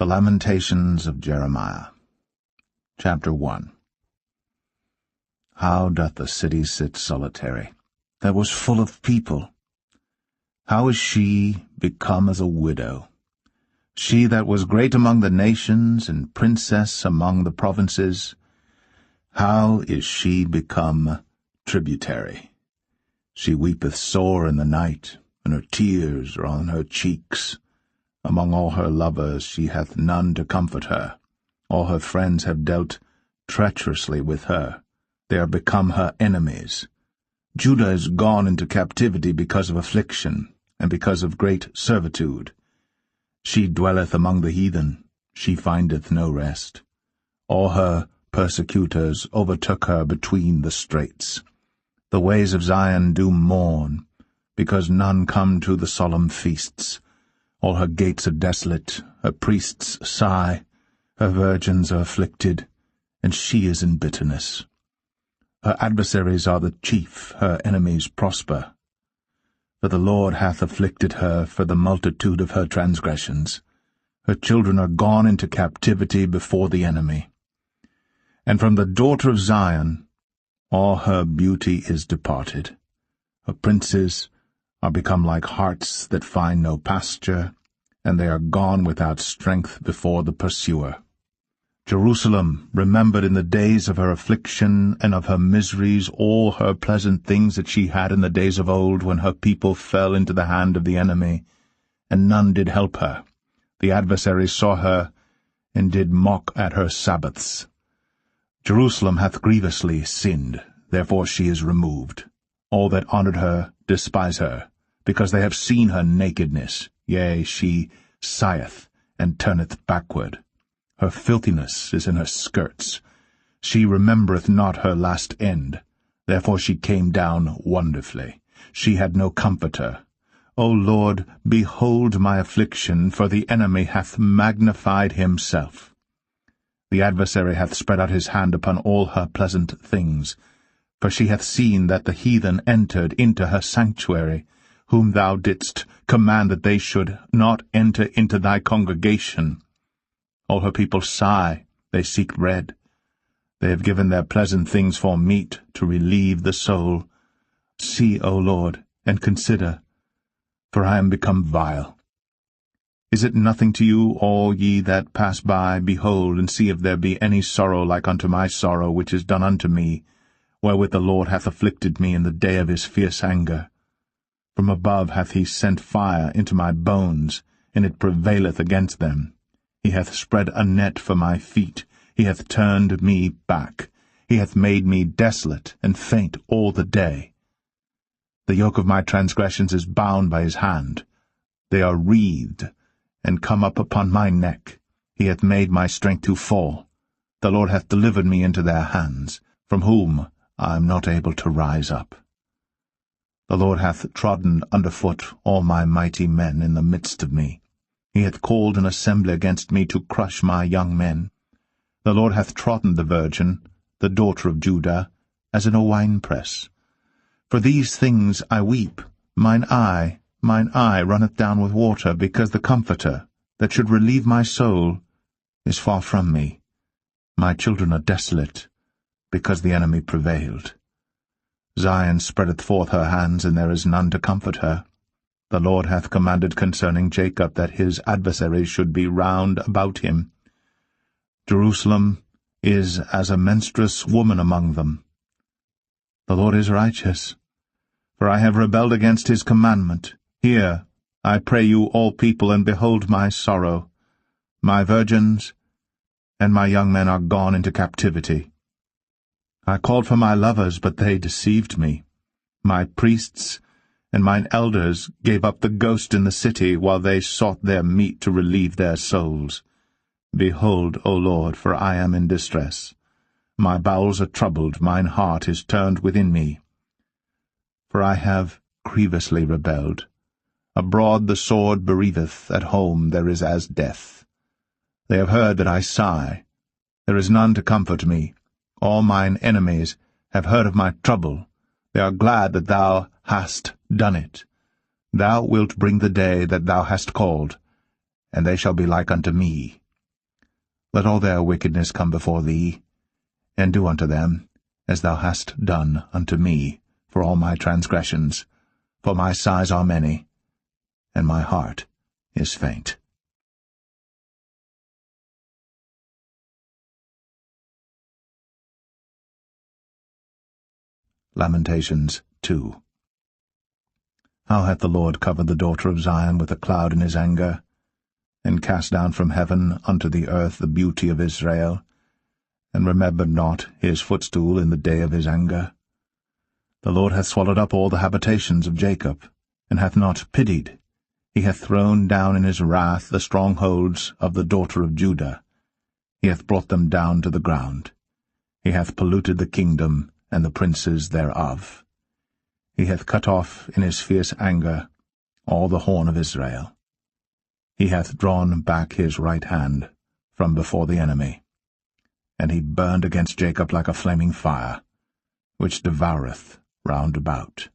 The Lamentations of Jeremiah. Chapter 1. How doth the city sit solitary, that was full of people? How is she become as a widow? She that was great among the nations, and princess among the provinces, how is she become tributary? She weepeth sore in the night, and her tears are on her cheeks. Among all her lovers she hath none to comfort her. All her friends have dealt treacherously with her. They are become her enemies. Judah is gone into captivity because of affliction, and because of great servitude. She dwelleth among the heathen, she findeth no rest. All her persecutors overtook her between the straits. The ways of Zion do mourn, because none come to the solemn feasts. All her gates are desolate, her priests sigh, her virgins are afflicted, and she is in bitterness. Her adversaries are the chief, her enemies prosper. For the Lord hath afflicted her for the multitude of her transgressions. Her children are gone into captivity before the enemy. And from the daughter of Zion all her beauty is departed. Her princes are become like harts that find no pasture, and they are gone without strength before the pursuer. Jerusalem remembered in the days of her affliction and of her miseries all her pleasant things that she had in the days of old, when her people fell into the hand of the enemy, and none did help her. The adversaries saw her, and did mock at her Sabbaths. Jerusalem hath grievously sinned, therefore she is removed. All that honoured her despise her, because they have seen her nakedness. Yea, she sigheth, and turneth backward. Her filthiness is in her skirts. She remembereth not her last end. Therefore she came down wonderfully. She had no comforter. O Lord, behold my affliction, for the enemy hath magnified himself. The adversary hath spread out his hand upon all her pleasant things. For she hath seen that the heathen entered into her sanctuary, whom thou didst command that they should not enter into thy congregation. All her people sigh, they seek bread. They have given their pleasant things for meat, to relieve the soul. See, O Lord, and consider, for I am become vile. Is it nothing to you, all ye that pass by? Behold, and see if there be any sorrow like unto my sorrow, which is done unto me, wherewith the Lord hath afflicted me in the day of his fierce anger. From above hath he sent fire into my bones, and it prevaileth against them. He hath spread a net for my feet, he hath turned me back. He hath made me desolate and faint all the day. The yoke of my transgressions is bound by his hand. They are wreathed, and come up upon my neck. He hath made my strength to fall. The Lord hath delivered me into their hands, from whom I am not able to rise up. The Lord hath trodden under foot all my mighty men in the midst of me. He hath called an assembly against me to crush my young men. The Lord hath trodden the virgin, the daughter of Judah, as in a winepress. For these things I weep. Mine eye runneth down with water, because the Comforter, that should relieve my soul, is far from me. My children are desolate, because the enemy prevailed. Zion spreadeth forth her hands, and there is none to comfort her. The Lord hath commanded concerning Jacob that his adversaries should be round about him. Jerusalem is as a menstruous woman among them. The Lord is righteous, for I have rebelled against his commandment. Hear, I pray you, all people, and behold my sorrow. My virgins and my young men are gone into captivity. I called for my lovers, but they deceived me. My priests and mine elders gave up the ghost in the city, while they sought their meat to relieve their souls. Behold, O Lord, for I am in distress. My bowels are troubled, mine heart is turned within me. For I have grievously rebelled. Abroad the sword bereaveth, at home there is as death. They have heard that I sigh. There is none to comfort me. All mine enemies have heard of my trouble. They are glad that thou hast done it. Thou wilt bring the day that thou hast called, and they shall be like unto me. Let all their wickedness come before thee, and do unto them as thou hast done unto me for all my transgressions, for my sighs are many, and my heart is faint. Lamentations 2. How hath the Lord covered the daughter of Zion with a cloud in his anger, and cast down from heaven unto the earth the beauty of Israel, and remembered not his footstool in the day of his anger? The Lord hath swallowed up all the habitations of Jacob, and hath not pitied. He hath thrown down in his wrath the strongholds of the daughter of Judah. He hath brought them down to the ground. He hath polluted the kingdom and the princes thereof. He hath cut off in his fierce anger all the horn of Israel. He hath drawn back his right hand from before the enemy, and he burned against Jacob like a flaming fire, which devoureth round about.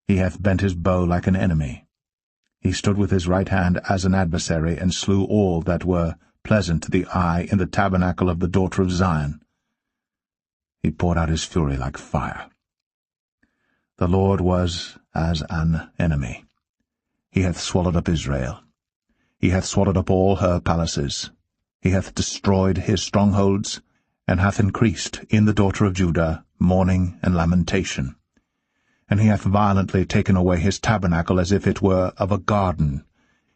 He hath bent his bow like an enemy. He stood with his right hand as an adversary, and slew all that were pleasant to the eye in the tabernacle of the daughter of Zion. He poured out his fury like fire. The Lord was as an enemy. He hath swallowed up Israel. He hath swallowed up all her palaces. He hath destroyed his strongholds, and hath increased in the daughter of Judah mourning and lamentation. And he hath violently taken away his tabernacle as if it were of a garden.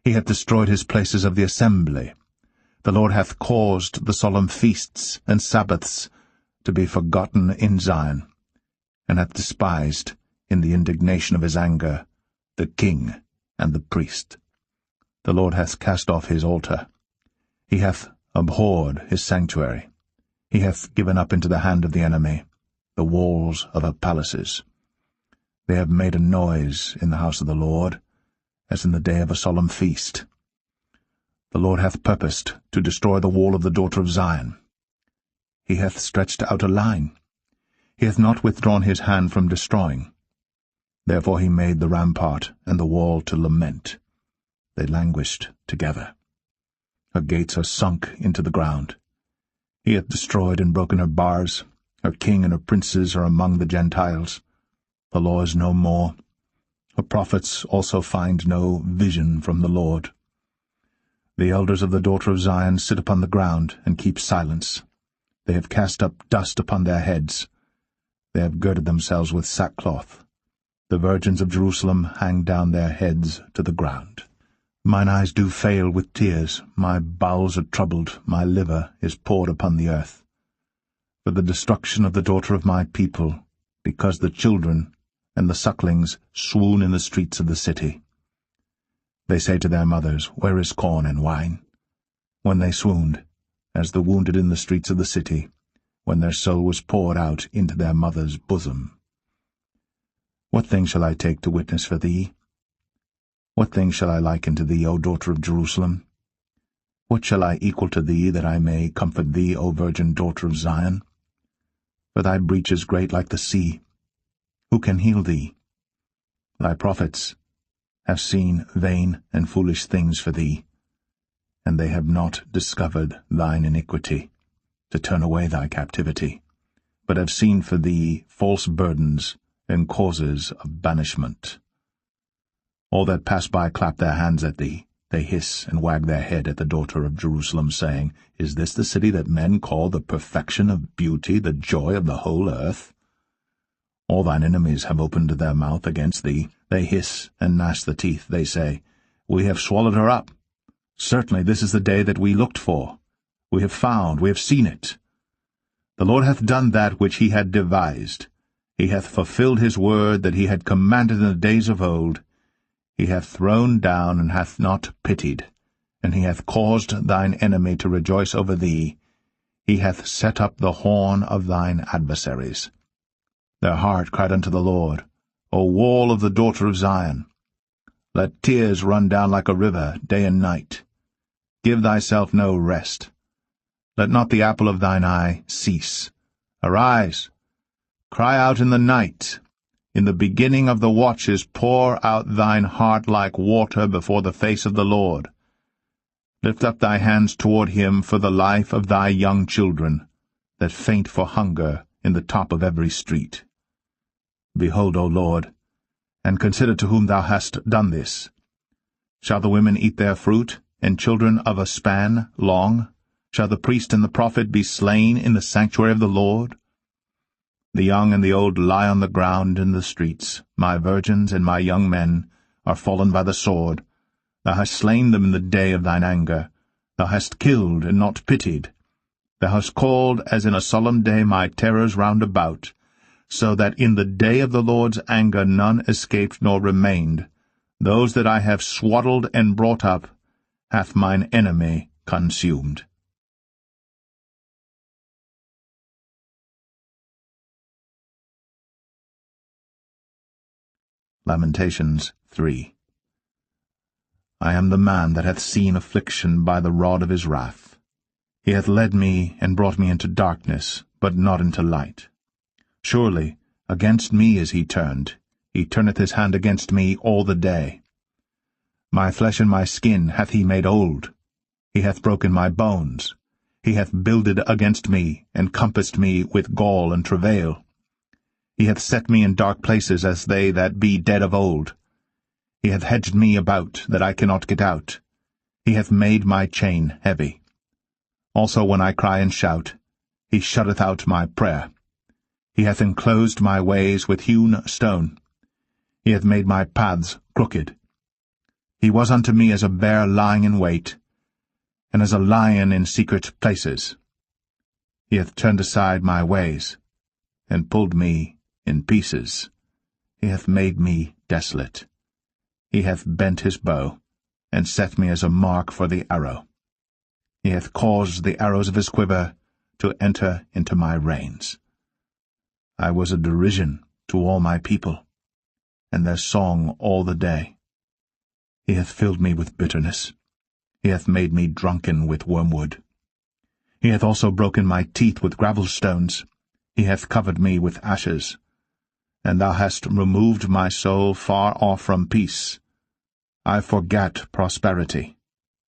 He hath destroyed his places of the assembly. The Lord hath caused the solemn feasts and Sabbaths to be forgotten in Zion, and hath despised, in the indignation of his anger, the king and the priest. The Lord hath cast off his altar. He hath abhorred his sanctuary. He hath given up into the hand of the enemy the walls of her palaces. They have made a noise in the house of the Lord, as in the day of a solemn feast. The Lord hath purposed to destroy the wall of the daughter of Zion. He hath stretched out a line. He hath not withdrawn his hand from destroying. Therefore he made the rampart and the wall to lament. They languished together. Her gates are sunk into the ground. He hath destroyed and broken her bars. Her king and her princes are among the Gentiles. The law is no more. Her prophets also find no vision from the Lord. The elders of the daughter of Zion sit upon the ground and keep silence. They have cast up dust upon their heads. They have girded themselves with sackcloth. The virgins of Jerusalem hang down their heads to the ground. Mine eyes do fail with tears, my bowels are troubled, my liver is poured upon the earth. For the destruction of the daughter of my people, because the children and the sucklings swoon in the streets of the city. They say to their mothers, Where is corn and wine? When they swooned, as the wounded in the streets of the city, when their soul was poured out into their mother's bosom. What thing shall I take to witness for thee? What thing shall I liken to thee, O daughter of Jerusalem? What shall I equal to thee, that I may comfort thee, O virgin daughter of Zion? For thy breach is great like the sea. Who can heal thee? Thy prophets have seen vain and foolish things for thee, and they have not discovered thine iniquity, to turn away thy captivity, but have seen for thee false burdens and causes of banishment. All that pass by clap their hands at thee. They hiss and wag their head at the daughter of Jerusalem, saying, Is this the city that men call the perfection of beauty, the joy of the whole earth? All thine enemies have opened their mouth against thee. They hiss and gnash the teeth. They say, We have swallowed her up. Certainly this is the day that we looked for. We have found, we have seen it. The Lord hath done that which he had devised. He hath fulfilled his word that he had commanded in the days of old. He hath thrown down and hath not pitied, and he hath caused thine enemy to rejoice over thee. He hath set up the horn of thine adversaries. Their heart cried unto the Lord, O wall of the daughter of Zion. Let tears run down like a river, day and night. Give thyself no rest. Let not the apple of thine eye cease. Arise, cry out in the night. In the beginning of the watches pour out thine heart like water before the face of the Lord. Lift up thy hands toward him for the life of thy young children, that faint for hunger in the top of every street. Behold, O Lord, and consider to whom thou hast done this. Shall the women eat their fruit, and children of a span long? Shall the priest and the prophet be slain in the sanctuary of the Lord? The young and the old lie on the ground in the streets. My virgins and my young men are fallen by the sword. Thou hast slain them in the day of thine anger. Thou hast killed and not pitied. Thou hast called as in a solemn day my terrors round about, so that in the day of the Lord's anger none escaped nor remained. Those that I have swaddled and brought up hath mine enemy consumed. Lamentations 3. I am the man that hath seen affliction by the rod of his wrath. He hath led me and brought me into darkness, but not into light. Surely against me is he turned. He turneth his hand against me all the day. My flesh and my skin hath he made old. He hath broken my bones. He hath builded against me, and compassed me with gall and travail. He hath set me in dark places as they that be dead of old. He hath hedged me about, that I cannot get out. He hath made my chain heavy. Also when I cry and shout, he shutteth out my prayer. He hath enclosed my ways with hewn stone. He hath made my paths crooked. He was unto me as a bear lying in wait, and as a lion in secret places. He hath turned aside my ways, and pulled me in pieces. He hath made me desolate. He hath bent his bow, and set me as a mark for the arrow. He hath caused the arrows of his quiver to enter into my reins. I was a derision to all my people, and their song all the day. He hath filled me with bitterness. He hath made me drunken with wormwood. He hath also broken my teeth with gravel stones. He hath covered me with ashes. And thou hast removed my soul far off from peace. I forgat prosperity,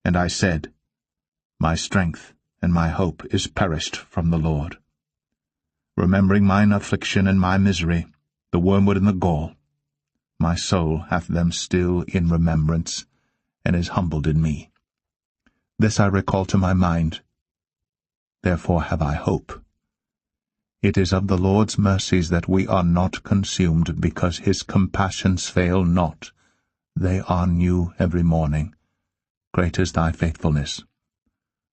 and I said, My strength and my hope is perished from the Lord. Remembering mine affliction and my misery, the wormwood and the gall, my soul hath them still in remembrance, and is humbled in me. This I recall to my mind. Therefore have I hope. It is of the Lord's mercies that we are not consumed, because his compassions fail not. They are new every morning. Great is thy faithfulness.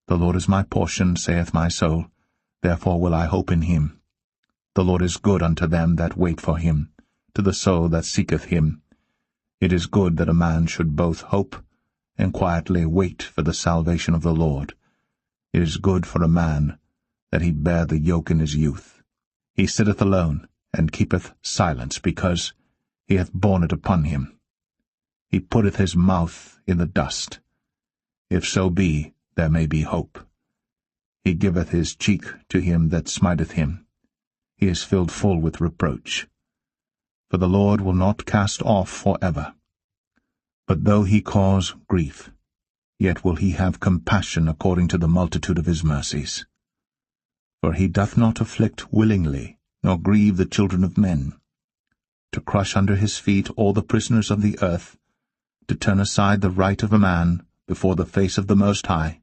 The Lord is my portion, saith my soul, therefore will I hope in him. The Lord is good unto them that wait for him, to the soul that seeketh him. It is good that a man should both hope and quietly wait for the salvation of the Lord. It is good for a man that he bear the yoke in his youth. He sitteth alone, and keepeth silence, because he hath borne it upon him. He putteth his mouth in the dust. If so be, there may be hope. He giveth his cheek to him that smiteth him. He is filled full with reproach. For the Lord will not cast off for ever. But though he cause grief, yet will he have compassion according to the multitude of his mercies. For he doth not afflict willingly, nor grieve the children of men. To crush under his feet all the prisoners of the earth, to turn aside the right of a man before the face of the Most High,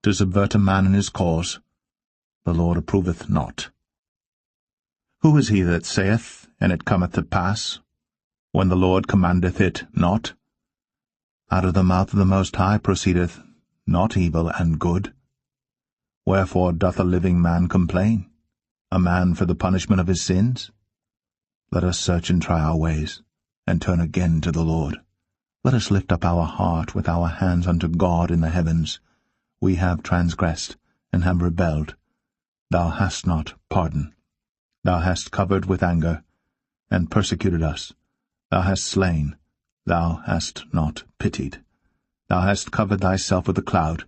to subvert a man in his cause, the Lord approveth not. Who is he that saith, and it cometh to pass, when the Lord commandeth it not? Out of the mouth of the Most High proceedeth not evil and good. Wherefore doth a living man complain, a man for the punishment of his sins? Let us search and try our ways, and turn again to the Lord. Let us lift up our heart with our hands unto God in the heavens. We have transgressed, and have rebelled. Thou hast not pardoned. Thou hast covered with anger, and persecuted us. Thou hast slain. Thou hast not pitied. Thou hast covered thyself with a cloud,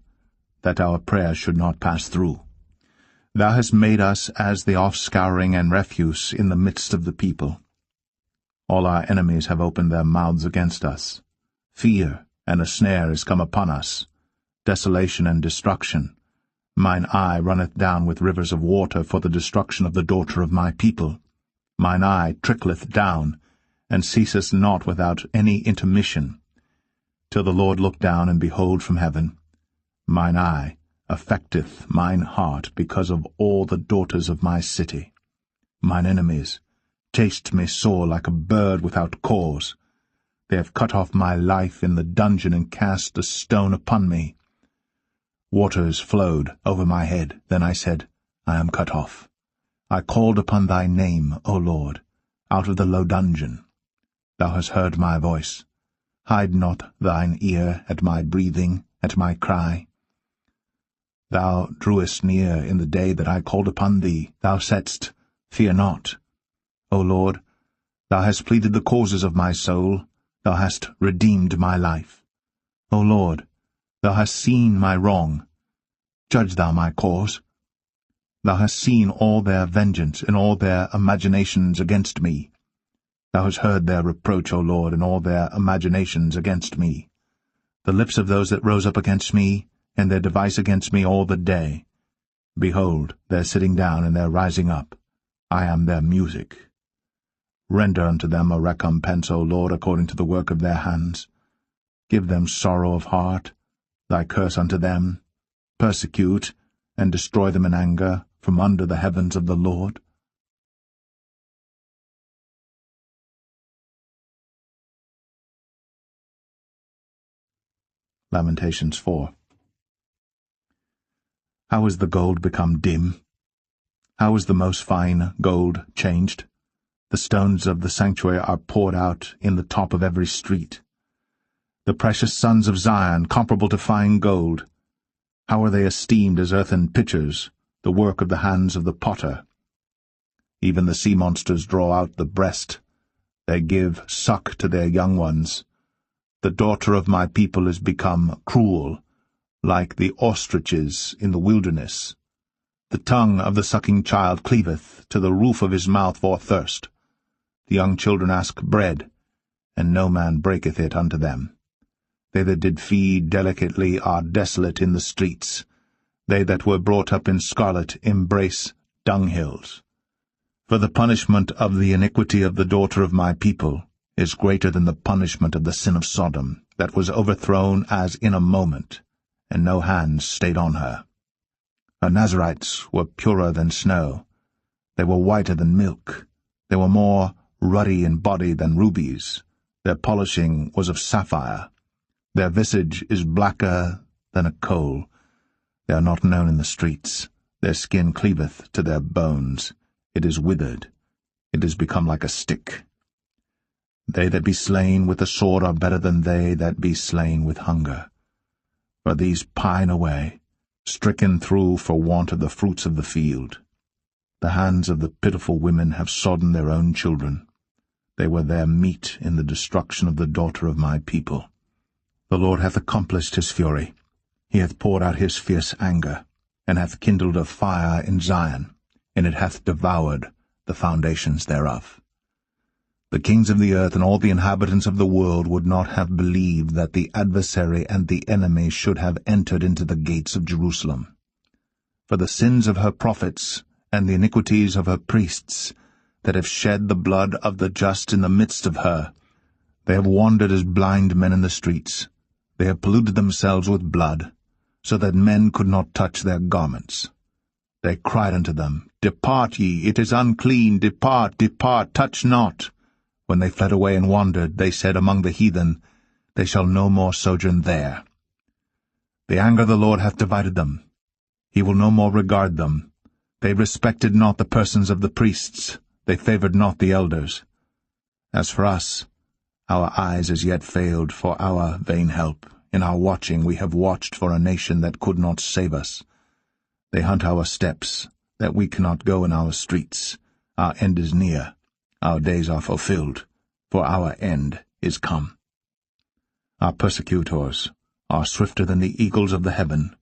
that our prayer should not pass through. Thou hast made us as the offscouring and refuse in the midst of the people. All our enemies have opened their mouths against us. Fear and a snare is come upon us. desolation and destruction. Mine eye runneth down with rivers of water for the destruction of the daughter of my people. Mine eye trickleth down, and ceaseth not without any intermission, till the Lord look down and behold from heaven. Mine eye affecteth mine heart because of all the daughters of my city. Mine enemies chased me sore like a bird without cause. They have cut off my life in the dungeon and cast a stone upon me. Waters flowed over my head. Then I said, I am cut off. I called upon thy name, O Lord, out of the low dungeon. Thou hast heard my voice. Hide not thine ear at my breathing, at my cry. Thou drewest near in the day that I called upon thee. Thou saidst, Fear not. O Lord, thou hast pleaded the causes of my soul. Thou hast redeemed my life. O Lord, thou hast seen my wrong. Judge thou my cause. Thou hast seen all their vengeance and all their imaginations against me. Thou hast heard their reproach, O Lord, and all their imaginations against me. The lips of those that rose up against me, and their device against me all the day. Behold, their sitting down and their rising up. I am their music. Render unto them a recompense, O Lord, according to the work of their hands. Give them sorrow of heart, thy curse unto them. Persecute, and destroy them in anger, from under the heavens of the Lord. Lamentations 4. How is the gold become dim? How is the most fine gold changed? The stones of the sanctuary are poured out in the top of every street. The precious sons of Zion, comparable to fine gold, how are they esteemed as earthen pitchers, the work of the hands of the potter? Even the sea monsters draw out the breast. They give suck to their young ones. The daughter of my people is become cruel, like the ostriches in the wilderness. The tongue of the sucking child cleaveth to the roof of his mouth for thirst. The young children ask bread, and no man breaketh it unto them. They that did feed delicately are desolate in the streets. They that were brought up in scarlet embrace dunghills. For the punishment of the iniquity of the daughter of my people is greater than the punishment of the sin of Sodom, that was overthrown as in a moment, and no hands stayed on her. Her Nazarites were purer than snow. They were whiter than milk. They were more ruddy in body than rubies. Their polishing was of sapphire. Their visage is blacker than a coal. They are not known in the streets. Their skin cleaveth to their bones. It is withered. It is become like a stick. They that be slain with the sword are better than they that be slain with hunger. For these pine away, stricken through for want of the fruits of the field. The hands of the pitiful women have sodden their own children. They were their meat in the destruction of the daughter of my people. The Lord hath accomplished his fury. He hath poured out his fierce anger, and hath kindled a fire in Zion, and it hath devoured the foundations thereof. The kings of the earth and all the inhabitants of the world would not have believed that the adversary and the enemy should have entered into the gates of Jerusalem. For the sins of her prophets and the iniquities of her priests, that have shed the blood of the just in the midst of her, they have wandered as blind men in the streets. They have polluted themselves with blood, so that men could not touch their garments. They cried unto them, Depart ye, it is unclean, depart, depart, touch not. When they fled away and wandered, they said among the heathen, They shall no more sojourn there. The anger of the Lord hath divided them. He will no more regard them. They respected not the persons of the priests. They favored not the elders. As for us, our eyes as yet failed for our vain help. In our watching we have watched for a nation that could not save us. They hunt our steps, that we cannot go in our streets. Our end is near. Our days are fulfilled, for our end is come. Our persecutors are swifter than the eagles of the heaven.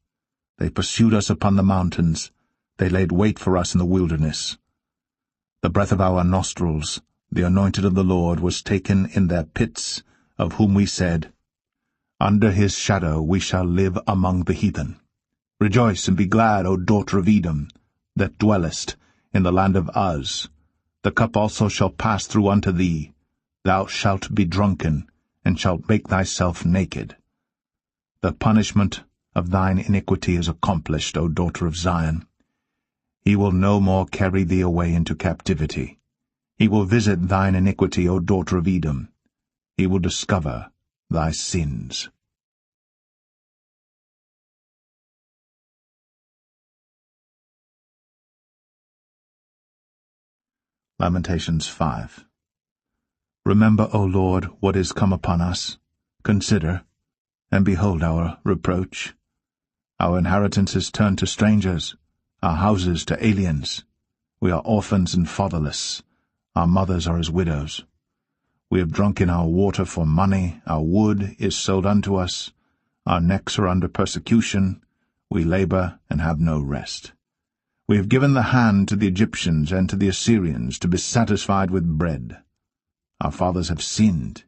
They pursued us upon the mountains. They laid wait for us in the wilderness. The breath of our nostrils, the anointed of the Lord, was taken in their pits, of whom we said, Under his shadow we shall live among the heathen. Rejoice and be glad, O daughter of Edom, that dwellest in the land of Uz. The cup also shall pass through unto thee. Thou shalt be drunken, and shalt make thyself naked. The punishment of thine iniquity is accomplished, O daughter of Zion. He will no more carry thee away into captivity. He will visit thine iniquity, O daughter of Edom. He will discover thy sins. Lamentations 5. Remember, O Lord, what is come upon us. Consider, and behold our reproach. Our inheritance is turned to strangers, our houses to aliens. We are orphans and fatherless. Our mothers are as widows. We have drunken our water for money. Our wood is sold unto us. Our necks are under persecution. We labor and have no rest. We have given the hand to the Egyptians and to the Assyrians to be satisfied with bread. Our fathers have sinned,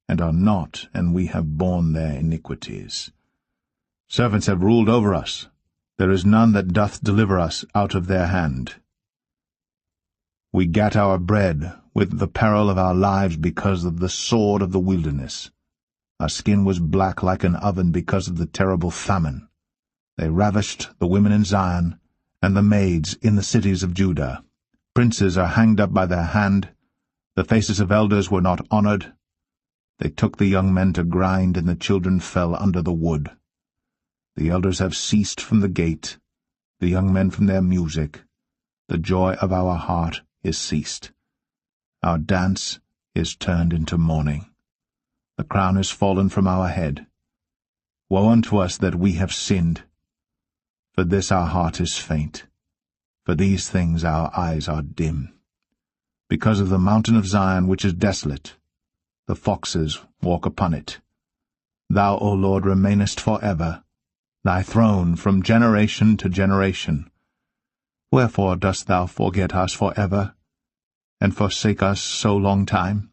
and are not, and we have borne their iniquities. Servants have ruled over us. There is none that doth deliver us out of their hand. We gat our bread with the peril of our lives because of the sword of the wilderness. Our skin was black like an oven because of the terrible famine. They ravished the women in Zion, and the maids in the cities of Judah. Princes are hanged up by their hand. The faces of elders were not honored. They took the young men to grind, and the children fell under the wood. The elders have ceased from the gate, the young men from their music. The joy of our heart is ceased. Our dance is turned into mourning. The crown is fallen from our head. Woe unto us that we have sinned! For this our heart is faint. For these things our eyes are dim. Because of the mountain of Zion which is desolate, the foxes walk upon it. Thou, O Lord, remainest for ever, thy throne from generation to generation. Wherefore dost thou forget us for ever, and forsake us so long time?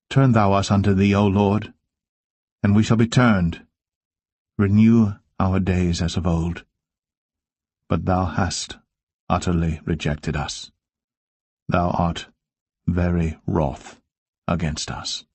Turn thou us unto thee, O Lord, and we shall be turned. Renew our days as of old. But thou hast utterly rejected us. Thou art very wroth against us.